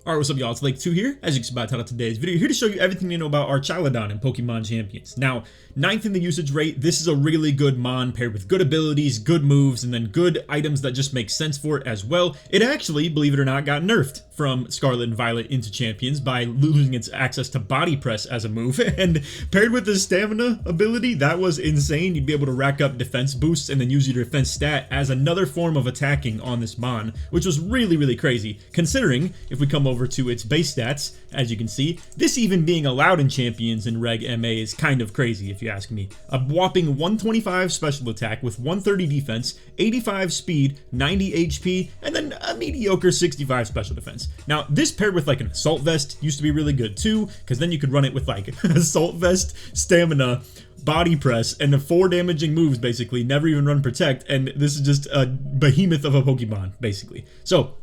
Alright, what's up y'all, it's Lake2 here. As you can see by the title of today's video, here to show you everything you know about Archaludon in Pokemon Champions. Now, 9th in the usage rate, this is a really good Mon paired with good abilities, good moves, and then good items that just make sense for it as well. It actually, believe it or not, got nerfed from Scarlet and Violet into Champions by losing its access to Body Press as a move, and paired with the Stamina ability, that was insane. You'd be able to rack up defense boosts and then use your defense stat as another form of attacking on this Mon, which was really crazy, considering if we come over to its base stats, as you can see, this even being allowed in Champions in Reg MA is kind of crazy if you ask me. A whopping 125 special attack with 130 defense, 85 speed, 90 HP, and then a mediocre 65 special defense. Now, this paired with like an Assault Vest used to be really good too, because then you could run it with like Assault Vest, Stamina, Body Press, and the 4 damaging moves basically, never even run Protect, and this is just a behemoth of a Pokemon basically. So,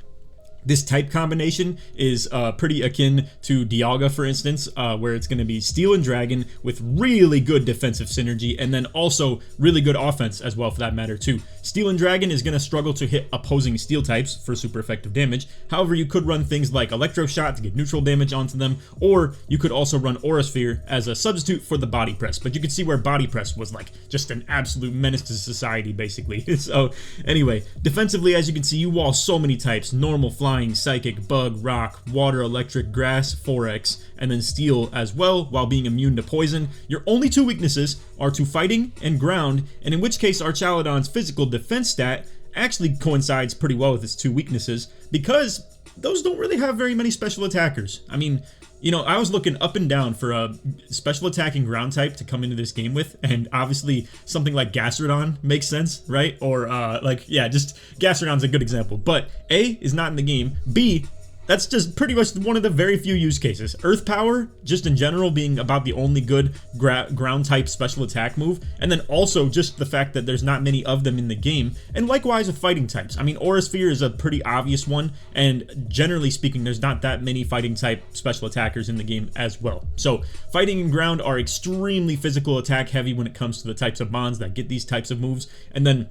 this type combination is pretty akin to Dialga, for instance, where it's going to be Steel and Dragon with really good defensive synergy and then also really good offense as well for that matter too. Steel and Dragon is going to struggle to hit opposing Steel types for super effective damage. However, you could run things like Electro Shot to get neutral damage onto them, or you could also run Aura Sphere as a substitute for the Body Press. But you can see where Body Press was like just an absolute menace to society basically. So anyway, defensively, as you can see, you wall so many types: normal, flying, psychic, bug, rock, water, electric, grass, forex, and then steel as well, while being immune to poison. Your only 2 weaknesses are to fighting and ground, and in which case Archaludon's physical defense stat actually coincides pretty well with its 2 weaknesses, because those don't really have very many special attackers. I mean, you know, I was looking up and down for a special attacking ground type to come into this game with, and obviously something like Gastrodon makes sense, right? Or just Gastrodon's a good example. But A is not in the game. B, that's just pretty much one of the very few use cases. Earth Power, just in general, being about the only good ground type special attack move, and then also just the fact that there's not many of them in the game, and likewise with fighting types. I mean, Aura Sphere is a pretty obvious one, and generally speaking, there's not that many fighting type special attackers in the game as well. So, fighting and ground are extremely physical attack heavy when it comes to the types of Mons that get these types of moves, and then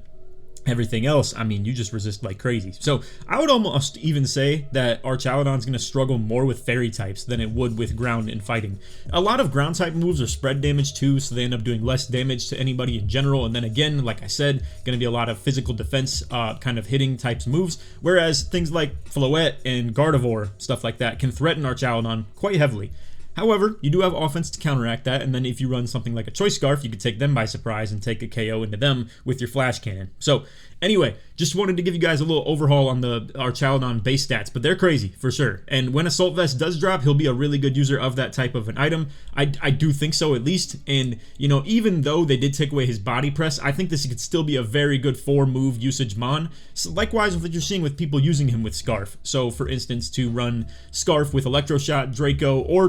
everything else, I mean, you just resist like crazy. So I would almost even say that Archaludon's going to struggle more with fairy types than it would with ground and fighting. A lot of ground type moves are spread damage too, so they end up doing less damage to anybody in general. And then again, like I said, going to be a lot of physical defense kind of hitting types moves, whereas things like Floette and Gardevoir, stuff like that, can threaten Archaludon quite heavily. However, you do have offense to counteract that, and then if you run something like a Choice Scarf, you could take them by surprise and take a KO into them with your Flash Cannon. So, anyway, just wanted to give you guys a little overhaul on the Archaludon base stats, but they're crazy, for sure. And when Assault Vest does drop, he'll be a really good user of that type of an item. I do think so, at least. And, you know, even though they did take away his Body Press, I think this could still be a very good 4-move usage Mon. So likewise with what you're seeing with people using him with Scarf. So, for instance, to run Scarf with Electro Shot, Draco, or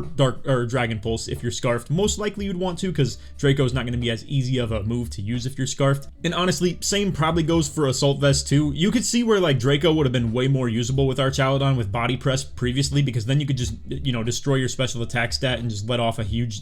Dragon Pulse if you're Scarfed. Most likely you'd want to, because Draco's not going to be as easy of a move to use if you're Scarfed. And honestly, same probably goes for Assault Vest too. You could see where like Draco would have been way more usable with Archaludon with Body Press previously, because then you could just, you know, destroy your special attack stat and just let off a huge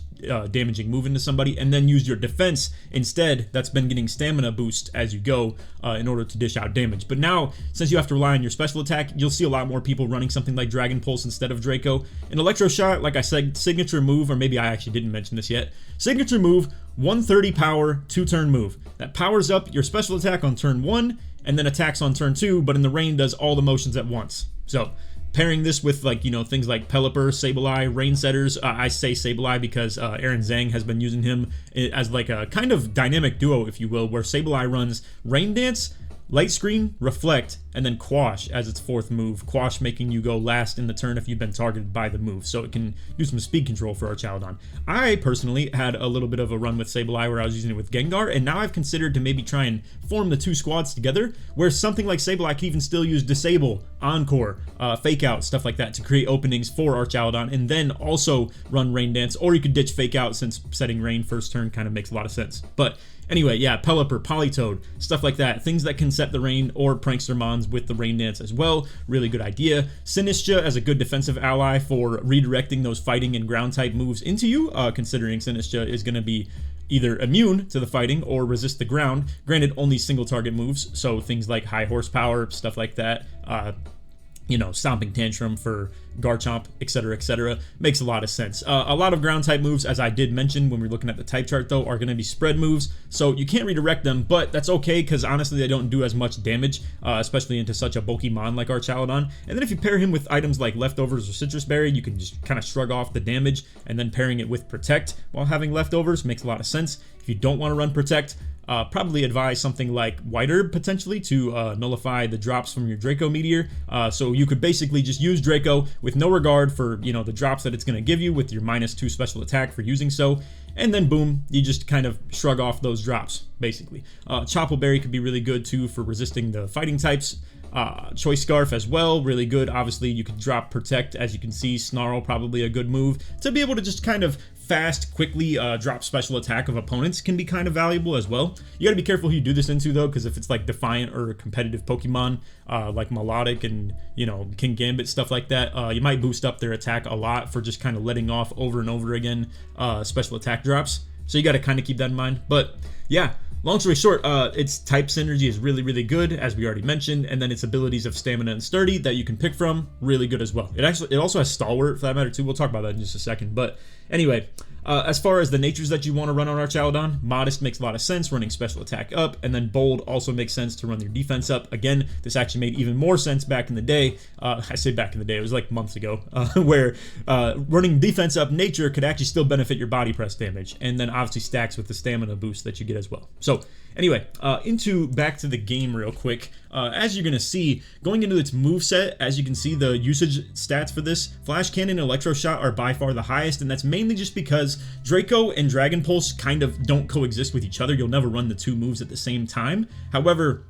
damaging move into somebody, and then use your defense instead that's been getting stamina boost as you go in order to dish out damage. But now, since you have to rely on your special attack, you'll see a lot more people running something like Dragon Pulse instead of Draco. An Electro Shot, like I said, signature move, or maybe I actually didn't mention this yet. Signature move, 130 power, 2-turn move. That powers up your special attack on turn 1, and then attacks on turn 2, but in the rain does all the motions at once. So, pairing this with, like, you know, things like Pelipper, Sableye, Rain Setters. I say Sableye because Aaron Zhang has been using him as like a kind of dynamic duo, if you will, where Sableye runs Rain Dance, Light Screen, Reflect, and then Quash as its 4th move. Quash making you go last in the turn if you've been targeted by the move, so it can do some speed control for Archaludon. I personally had a little bit of a run with Sableye where I was using it with Gengar, and now I've considered to maybe try and form the 2 squads together, where something like Sableye can even still use Disable, Encore, Fake Out, stuff like that to create openings for Archaludon, and then also run Rain Dance, or you could ditch Fake Out since setting Rain first turn kind of makes a lot of sense. But anyway, yeah, Pelipper, Politoed, stuff like that. Things that can set the rain, or Prankster Mons with the Rain Dance as well. Really good idea. Sinistcha as a good defensive ally for redirecting those fighting and ground type moves into you, considering Sinistcha is going to be either immune to the fighting or resist the ground. Granted, only single target moves, so things like high horsepower, stuff like that. Stomping Tantrum for Garchomp, etc., makes a lot of sense. A lot of ground type moves, as I did mention when we were looking at the type chart though, are going to be spread moves, so you can't redirect them, but that's okay because honestly they don't do as much damage, especially into such a bulky mon like Archaludon. And then if you pair him with items like Leftovers or Citrus Berry, you can just kind of shrug off the damage, and then pairing it with Protect while having Leftovers makes a lot of sense. If you don't want to run Protect, probably advise something like White Herb potentially to nullify the drops from your Draco Meteor. So you could basically just use Draco with no regard for the drops that it's going to give you with your -2 special attack for using so, and then boom, you just kind of shrug off those drops basically. Chople Berry could be really good too for resisting the fighting types. Choice Scarf as well, really good. Obviously you can drop Protect, as you can see. Snarl probably a good move to be able to just kind of quickly drop special attack of opponents can be kind of valuable as well. You gotta be careful who you do this into though, because if it's like Defiant or competitive Pokemon like Melodic and King Gambit, stuff like that, you might boost up their attack a lot for just kind of letting off over and over again special attack drops. So you got to kind of keep that in mind. But yeah, long story short, its type synergy is really, really good, as we already mentioned, and then its abilities of Stamina and Sturdy that you can pick from, really good as well. It also has Stalwart for that matter too. We'll talk about that in just a second. But anyway, as far as the natures that you want to run on Archaludon, Modest makes a lot of sense, running special attack up, and then Bold also makes sense to run your defense up. Again, this actually made even more sense back in the day. I say back in the day, it was like months ago, where running defense up nature could actually still benefit your body press damage, and then obviously stacks with the stamina boost that you get as well. So anyway, back to the game real quick. As you're going to see, going into its moveset, as you can see, the usage stats for this, Flash Cannon and Electro Shot are by far the highest, and that's mainly just because Draco and Dragon Pulse kind of don't coexist with each other. You'll never run the two moves at the same time. However,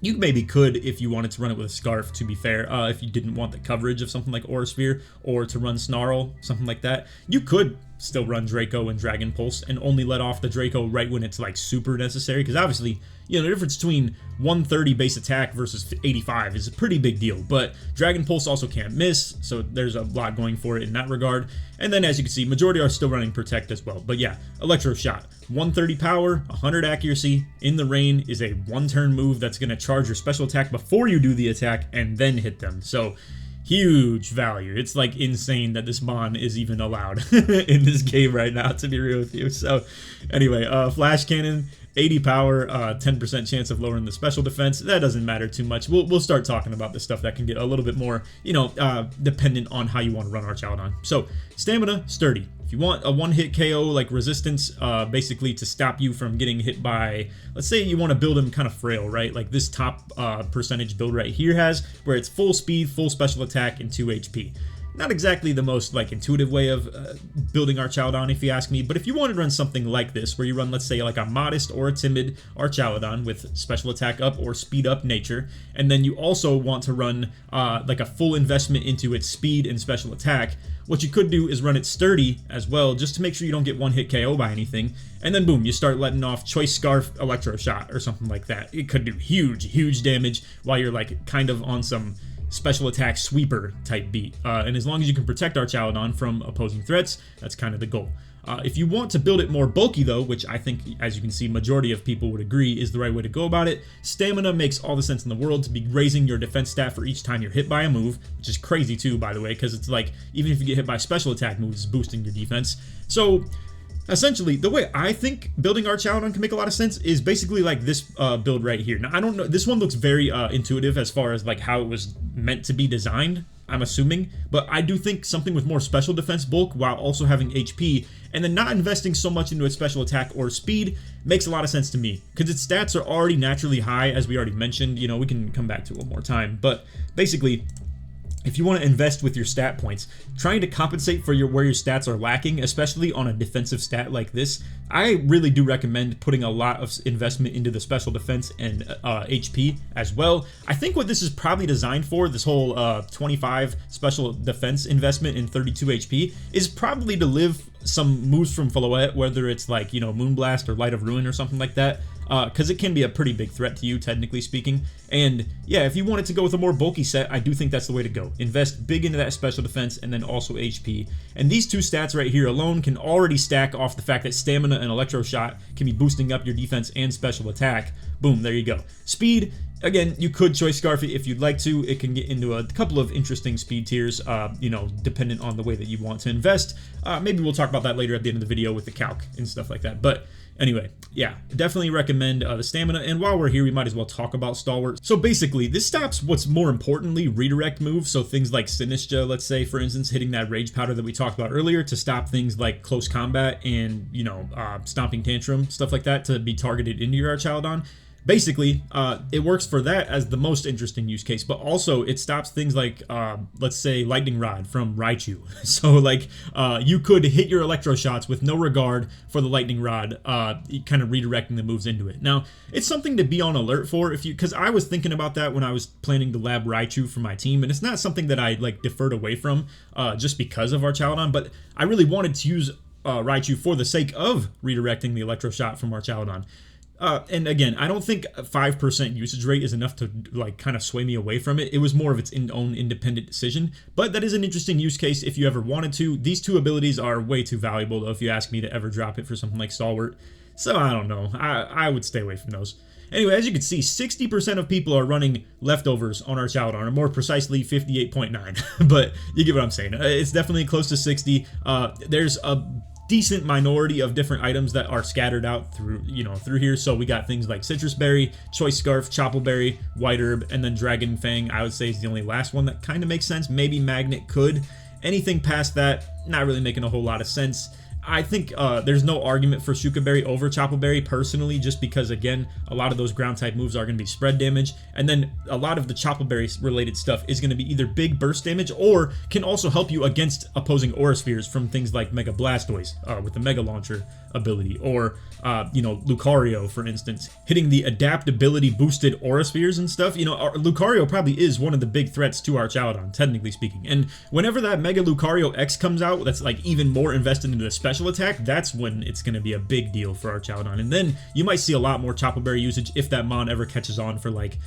you maybe could if you wanted to run it with a Scarf, to be fair. If you didn't want the coverage of something like Aura Sphere, or to run Snarl, something like that, you could still run Draco and Dragon Pulse and only let off the Draco right when it's like super necessary, because obviously the difference between 130 base attack versus 85 is a pretty big deal. But Dragon Pulse also can't miss, so there's a lot going for it in that regard. And then as you can see, majority are still running Protect as well. But yeah, Electro Shot, 130 power, 100 accuracy, in the rain, is a one-turn move that's going to charge your special attack before you do the attack and then hit them. So huge value. It's like insane that this mon is even allowed in this game right now, to be real with you. So anyway, Flash Cannon, 80 power, 10% chance of lowering the special defense. That doesn't matter too much. We'll start talking about the stuff that can get a little bit more, dependent on how you want to run Archaludon. So Stamina, Sturdy. If you want a one-hit KO like resistance, basically to stop you from getting hit by, let's say you want to build him kind of frail, right? Like this top percentage build right here has, where it's full speed, full special attack, and 2 HP. Not exactly the most intuitive way of building Archaludon, if you ask me, but if you want to run something like this, where you run, let's say, like a modest or a timid Archaludon with special attack up or speed up nature, and then you also want to run like a full investment into its speed and special attack, what you could do is run it sturdy as well, just to make sure you don't get one-hit KO by anything, and then boom, you start letting off Choice Scarf, Electro Shot, or something like that. It could do huge damage while you're kind of on some special attack sweeper type beat, and as long as you can protect Archaludon from opposing threats, that's kind of the goal. If you want to build it more bulky though, which I think, as you can see, majority of people would agree is the right way to go about it, Stamina makes all the sense in the world to be raising your defense stat for each time you're hit by a move, which is crazy too, by the way, because it's like, even if you get hit by special attack moves, it's boosting your defense. So essentially, the way I think building Archaludon can make a lot of sense is basically like this build right here. Now, I don't know, this one looks very intuitive as far as like how it was meant to be designed, I'm assuming, but I do think something with more special defense bulk while also having HP, and then not investing so much into its special attack or speed makes a lot of sense to me, because its stats are already naturally high, as we already mentioned. We can come back to it one more time, but basically, if you want to invest with your stat points, trying to compensate for where your stats are lacking, especially on a defensive stat like this, I really do recommend putting a lot of investment into the special defense and HP as well. I think what this is probably designed for, this whole 25 special defense investment in 32 HP, is probably to live some moves from Floette, whether it's like, Moonblast or Light of Ruin or something like that, because it can be a pretty big threat to you, technically speaking. And yeah, if you wanted to go with a more bulky set, I do think that's the way to go. Invest big into that special defense and then also HP. And these two stats right here alone can already stack off the fact that Stamina and Electro Shot can be boosting up your defense and special attack, boom, there you go. Speed, again, you could choice Scarf it if you'd like to. It can get into a couple of interesting speed tiers, you know, dependent on the way that you want to invest. Maybe we'll talk about that later at the end of the video with the calc and stuff like that. But anyway, yeah, definitely recommend the stamina. And while we're here, we might as well talk about Stalwart. So basically, this stops what's more importantly redirect moves. So things like Sinistra, let's say, for instance, hitting that Rage Powder that we talked about earlier to stop things like close combat and, you know, Stomping Tantrum, stuff like that to be targeted into your Archaludon. Basically, it works for that as the most interesting use case, but also it stops things like, let's say, Lightning Rod from Raichu. So, like, you could hit your Electro Shots with no regard for the Lightning Rod, kind of redirecting the moves into it. Now, it's something to be on alert for, because I was thinking about that when I was planning to lab Raichu for my team, and it's not something that I, like, deferred away from just because of Archaludon, but I really wanted to use Raichu for the sake of redirecting the Electro Shot from Archaludon. And again, I don't think 5% usage rate is enough to like kind of sway me away from it. It was more of its own independent decision, but that is an interesting use case if you ever wanted to. These two abilities are way too valuable though if you ask me to ever drop it for something like Stalwart. So I don't know. I would stay away from those. Anyway, as you can see, 60% of people are running leftovers on Archaludon, or more precisely 58.9. But you get what I'm saying. It's definitely close to 60. There's a decent minority of different items that are scattered out through, you know, through here. So we got things like Citrus Berry, Choice Scarf, Choppleberry, White Herb, and then Dragon Fang, I would say, is the only last one that kind of makes sense. Maybe Magnet could. Anything past that, not really making a whole lot of sense. I think there's no argument for Shuka Berry over Choppleberry personally, just because, again, a lot of those ground type moves are going to be spread damage, and then a lot of the Choppleberry related stuff is going to be either big burst damage or can also help you against opposing Aura Spheres from things like Mega Blastoise with the Mega Launcher ability, or you know, Lucario, for instance, hitting the adaptability boosted Aura Spheres and stuff. You know, Lucario probably is one of the big threats to Archaludon, technically speaking, and whenever that Mega Lucario X comes out, that's like even more invested into the special attack, that's when it's going to be a big deal for Archaludon. And then you might see a lot more Choppleberry usage if that mon ever catches on for like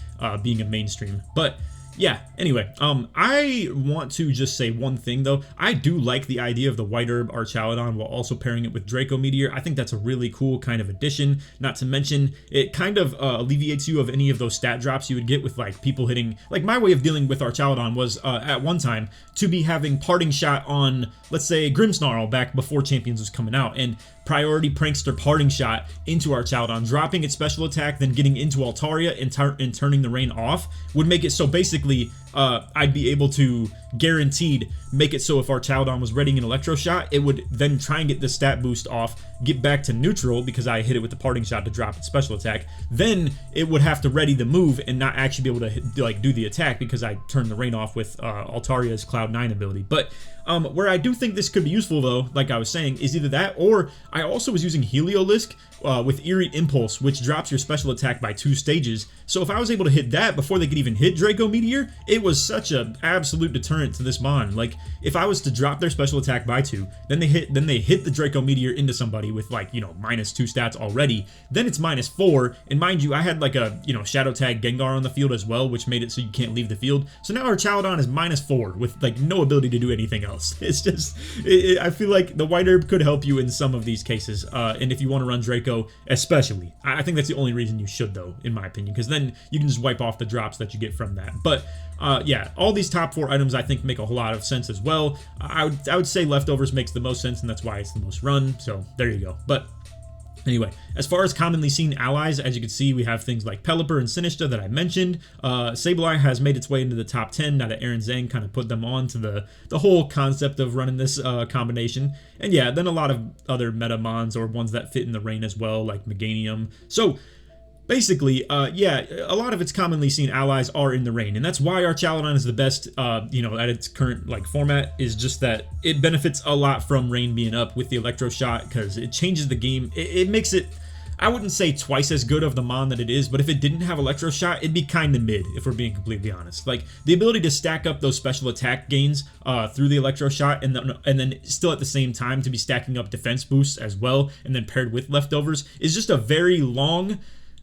being a mainstream. But yeah, anyway, I want to just say one thing though. I do like the idea of the White Herb Archaludon while also pairing it with Draco Meteor. I think that's a really cool kind of addition. Not to mention, it kind of alleviates you of any of those stat drops you would get with like people hitting. Like my way of dealing with Archaludon was at one time to be having Parting Shot on, let's say, Grimmsnarl back before Champions was coming out, and Priority Prankster Parting Shot into Archaludon, dropping its special attack, then getting into Altaria and turning the rain off would make it so basically I'd be able to guaranteed make it so if Archaludon was readying an Electro Shot, it would then try and get the stat boost off, get back to neutral because I hit it with the Parting Shot to drop its special attack. Then it would have to ready the move and not actually be able to like do the attack because I turned the rain off with Altaria's Cloud 9 ability. But where I do think this could be useful though, like I was saying, is either that or I also was using Heliolisk with Eerie Impulse, which drops your special attack by 2 stages. So if I was able to hit that before they could even hit Draco Meteor, it was such an absolute deterrent to this mon. Like if I was to drop their special attack by 2, then they hit the Draco Meteor into somebody with like, you know, -2 stats already, then it's -4. And mind you, I had like a, you know, Shadow Tag Gengar on the field as well, which made it so you can't leave the field. So now Archaludon is -4 with like no ability to do anything else. It's just, I feel like the White Herb could help you in some of these cases. And if you want to run Draco, especially, I think that's the only reason you should though, in my opinion, because then you can just wipe off the drops that you get from that. But yeah, all these top 4 items I think make a whole lot of sense as well. I would say Leftovers makes the most sense, and that's why it's the most run. So there you go. But anyway, as far as commonly seen allies, as you can see, we have things like Pelipper and Sinistra that I mentioned. Sableye has made its way into the top 10 now that Aaron Zhang kind of put them on to the whole concept of running this combination. And yeah, then a lot of other meta mons or ones that fit in the rain as well, like Meganium. So basically, yeah, a lot of its commonly seen allies are in the rain, and that's why Archaludon is the best, you know, at its current like format, is just that it benefits a lot from rain being up with the Electro Shot, because it changes the game. It makes it, I wouldn't say twice as good of the mon that it is, but if it didn't have Electro Shot, it'd be kind of mid, if we're being completely honest. Like, the ability to stack up those special attack gains through the Electro Shot, and then still at the same time to be stacking up defense boosts as well, and then paired with Leftovers, is just a very long,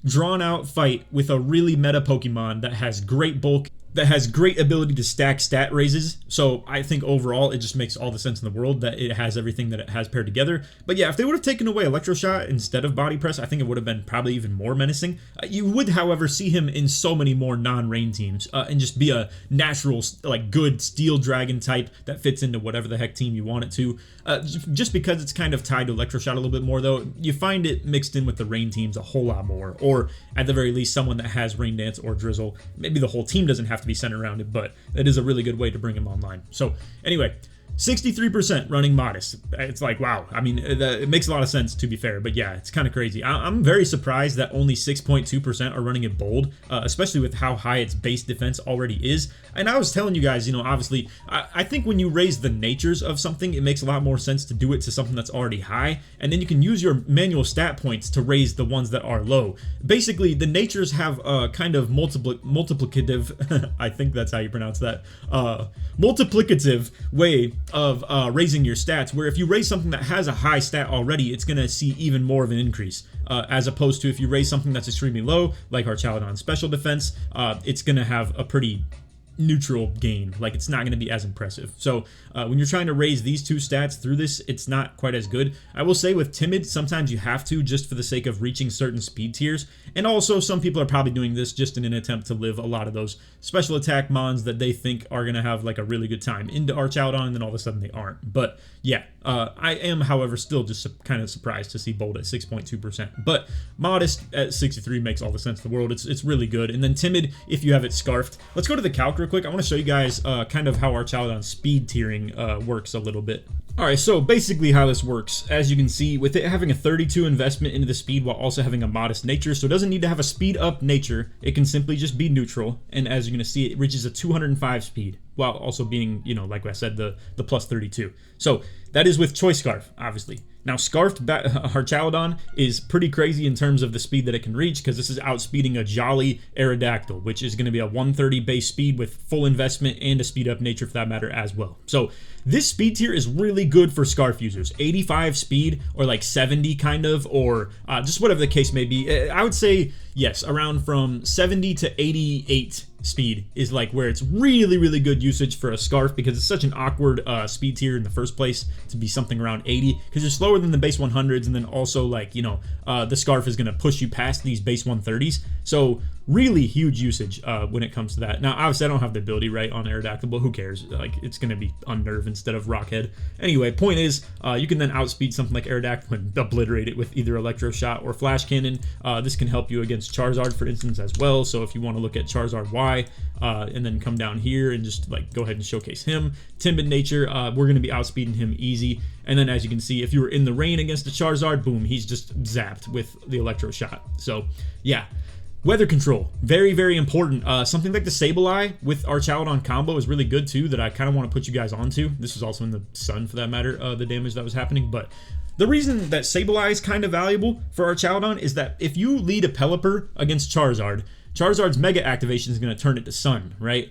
drawn out fight with a really meta Pokemon that has great bulk, that has great ability to stack stat raises. So I think overall it just makes all the sense in the world that it has everything that it has paired together. But yeah, if they would have taken away Electroshot instead of Body Press, I think it would have been probably even more menacing. You would, however, see him in so many more non-rain teams and just be a natural, like, good Steel Dragon type that fits into whatever the heck team you want it to. Just because it's kind of tied to Electroshot a little bit more, though, you find it mixed in with the rain teams a whole lot more. Or at the very least, someone that has Rain Dance or Drizzle. Maybe the whole team doesn't have to be centered around it, but it is a really good way to bring him online. So anyway, 63% running Modest. It's like, wow. I mean, it makes a lot of sense, to be fair, but yeah, it's kind of crazy. I'm very surprised that only 6.2% are running it Bold, especially with how high its base defense already is. And I was telling you guys, you know, obviously, I think when you raise the natures of something, it makes a lot more sense to do it to something that's already high, and then you can use your manual stat points to raise the ones that are low. Basically, the natures have a kind of multiplicative, I think that's how you pronounce that, multiplicative way of raising your stats, where if you raise something that has a high stat already, it's going to see even more of an increase, as opposed to if you raise something that's extremely low, like Archaludon special defense, it's going to have a pretty neutral gain. Like, it's not going to be as impressive. So when you're trying to raise these two stats through this, it's not quite as good. I will say with Timid, sometimes you have to, just for the sake of reaching certain speed tiers, and also some people are probably doing this just in an attempt to live a lot of those special attack mons that they think are going to have like a really good time into Archaludon, and then all of a sudden they aren't. But yeah, I am, however, still just kind of surprised to see Bold at 6.2%, but Modest at 63 makes all the sense in the world. It's really good. And then Timid, if you have it Scarfed. Let's go to the calc real quick. I want to show you guys kind of how Archaludon speed tiering works a little bit. Alright, so basically how this works, as you can see, with it having a 32 investment into the speed while also having a modest nature, so it doesn't need to have a speed up nature, it can simply just be neutral, and as you're going to see, it reaches a 205 speed, while also being, you know, like I said, the plus 32. So that is with Choice Scarf, obviously. Now, Scarfed Archaludon is pretty crazy in terms of the speed that it can reach, because this is outspeeding a Jolly Aerodactyl, which is going to be a 130 base speed with full investment and a speed up nature for that matter as well. So this speed tier is really good for Scarf users. 85 speed, or like 70 kind of, or just whatever the case may be. I would say, yes, around from 70 to 88 speed is like where it's really, really good usage for a Scarf, because it's such an awkward speed tier in the first place to be something around 80, because you're slower than the base 100s, and then also, like, you know, the Scarf is going to push you past these base 130s. So really huge usage when it comes to that. Now, obviously, I don't have the ability right on Aerodactyl, but who cares? Like, it's going to be Unnerve instead of Rockhead. Anyway, point is, you can then outspeed something like Aerodactyl and obliterate it with either Electro Shot or Flash Cannon. This can help you against Charizard, for instance, as well. So if you want to look at Charizard Y, and then come down here and just like go ahead and showcase him. Timid nature, we're going to be outspeeding him easy. And then as you can see, if you were in the rain against a Charizard, boom, he's just zapped with the Electro Shot. So yeah. Weather control, very, very important. Something like the Sableye with Archaludon combo is really good too, that I kind of want to put you guys onto. This is also in the sun for that matter, the damage that was happening. But the reason that Sableye is kind of valuable for Archaludon is that if you lead a Pelipper against Charizard, Charizard's Mega activation is going to turn it to Sun, right?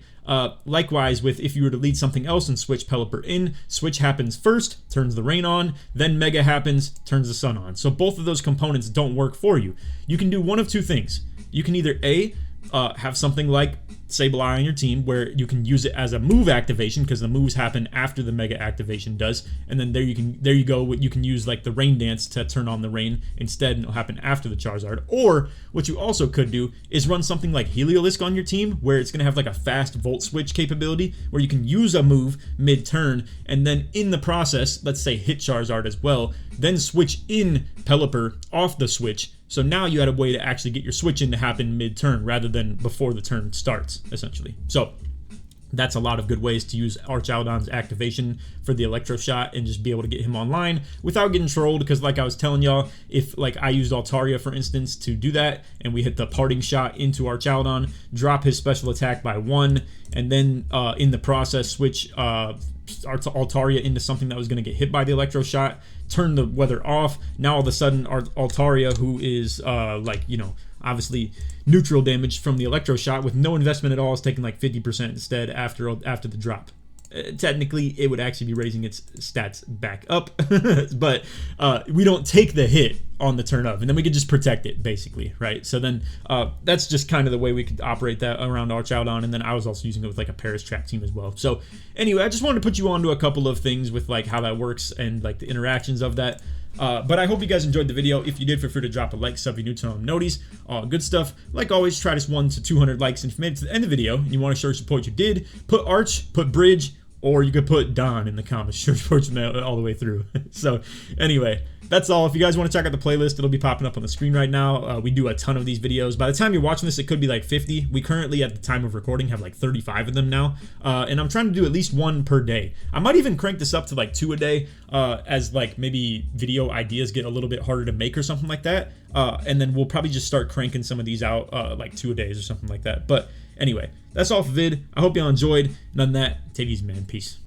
Likewise, with if you were to lead something else and switch Pelipper in, switch happens first, turns the rain on, then Mega happens, turns the sun on. So both of those components don't work for you. You can do one of two things. You can either A, have something like Sableye on your team where you can use it as a move activation, because the moves happen after the Mega activation does, and then there you go, you can use like the Rain Dance to turn on the rain instead, and it'll happen after the Charizard. Or what you also could do is run something like Heliolisk on your team, where it's going to have like a fast Volt Switch capability where you can use a move mid-turn, and then in the process, let's say hit Charizard as well, then switch in Pelipper off the switch. So now you had a way to actually get your switch in to happen mid-turn rather than before the turn starts, essentially. So that's a lot of good ways to use Archaludon's activation for the Electro Shot and just be able to get him online without getting trolled, because like I was telling y'all, if like I used Altaria, for instance, to do that, and we hit the parting shot into Archaludon, drop his special attack by 1, and then in the process switch Altaria into something that was going to get hit by the Electro Shot, turn the weather off. Now all of a sudden Altaria, who is like, you know, obviously neutral damage from the Electro Shot with no investment at all, is taking like 50% instead after the drop. technically it would actually be raising its stats back up. But we don't take the hit on the turn of, and then we could just protect it basically, right? So then that's just kind of the way we could operate that around Archaludon. And then I was also using it with like a Paris track team as well. So anyway, I just wanted to put you on to a couple of things with like how that works and like the interactions of that. But I hope you guys enjoyed the video. If you did, feel free to drop a like, sub if you're new to noties, all good stuff. Like always, try this 100 to 200 likes, and if you made it to the end of the video and you want to show your support, you did, put Arch, put Bridge, or you could put Don in the comments, show your support all the way through. So anyway, that's all. If you guys want to check out the playlist, it'll be popping up on the screen right now. We do a ton of these videos. By the time you're watching this, it could be like 50. We currently, at the time of recording, have like 35 of them now. And I'm trying to do at least one per day. I might even crank this up to like 2 a day as like maybe video ideas get a little bit harder to make or something like that. And then we'll probably just start cranking some of these out like 2 a days or something like that. But anyway, that's all for vid. I hope y'all enjoyed. And on that, take it easy, man. Peace.